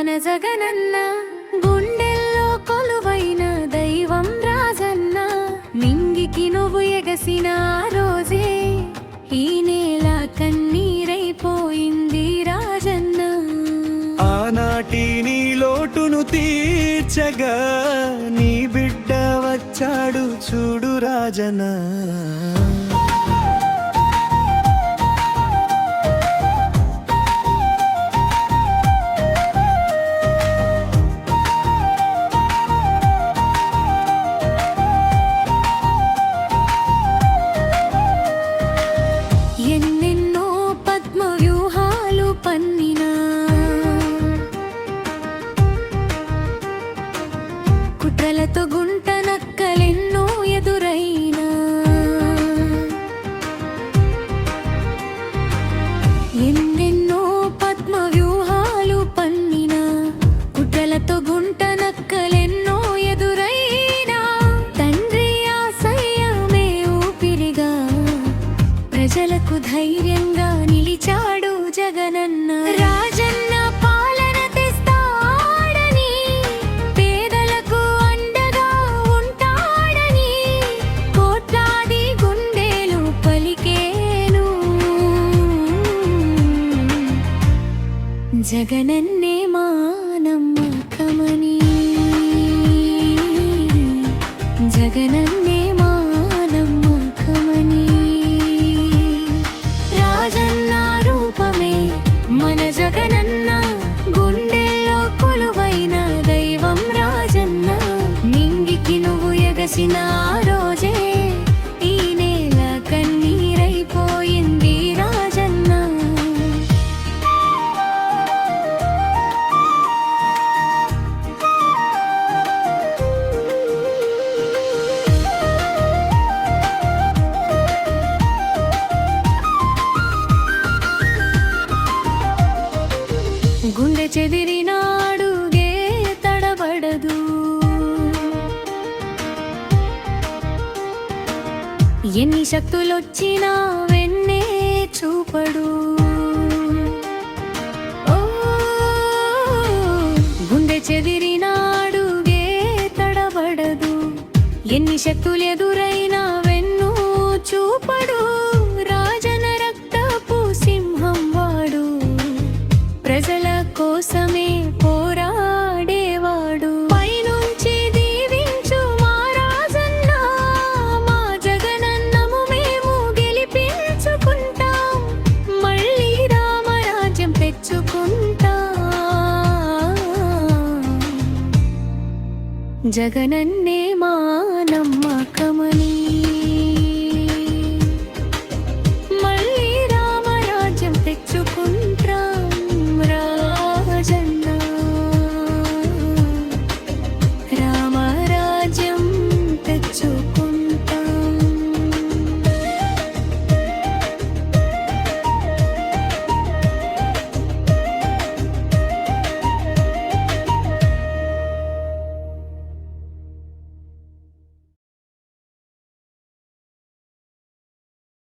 మన జగనన్న గుండెల్లో కొలువైన దైవం రాజన్న నింగికి నువ్వు ఎగసిన రోజే ఈ నేల కన్నీరైపోయింది రాజన్న. ఆనాటి నీ లోటును తీర్చగా నీ బిడ్డ వచ్చాడు చూడు రాజన్న. ఎన్నెన్నో పద్మ వ్యూహాలు పన్నినా కుట్రలతో గుంట నక్కలెన్నో ఎదురైనా ఎన్నెన్నో పద్మ వ్యూహాలు పన్నినా కుట్రలతో గుంట నక్కలెన్నో ఎదురైనా తండ్రి ఆశయమే ఊపిరిగా ప్రజలకు ధైర్యంగా నిలిచాడు జగనన్న. రాజన్న పాలన తెస్తాడని పేదలకు అండగా ఉంటాడని కోట్లాది గుండెలు పలికేను. జగనన్నే మా నమ్మకమని జగనన్నే మా నమ్మకమని రాజన్న రూపమే మన జగనన్న గుండెల్లో కొలువైన దైవం రాజన్న నింగికి నువ్వు ఎగసిన రోజే ఈ నేల కన్నీరైపోయింది రాజన్న. గుండె చెదిరినాడుగే తడబడదు ఎన్ని శక్తులొచ్చినా వెన్నే చూపడు. ఓ గుండె చెదిరినాడుగే తడబడదు ఎన్ని శక్తులెదురైనా వెన్ను చూపడు. రాజన రక్తపు సింహం వాడు ప్రజల కోసమే పోరాడేవాడు. పైనుంచి దీవించు మా రాజన్న మా జగనన్నము మేము గెలిపించుకుంటాం మళ్ళీ రామరాజ్యం తెచ్చుకుంటాం. జగనన్నే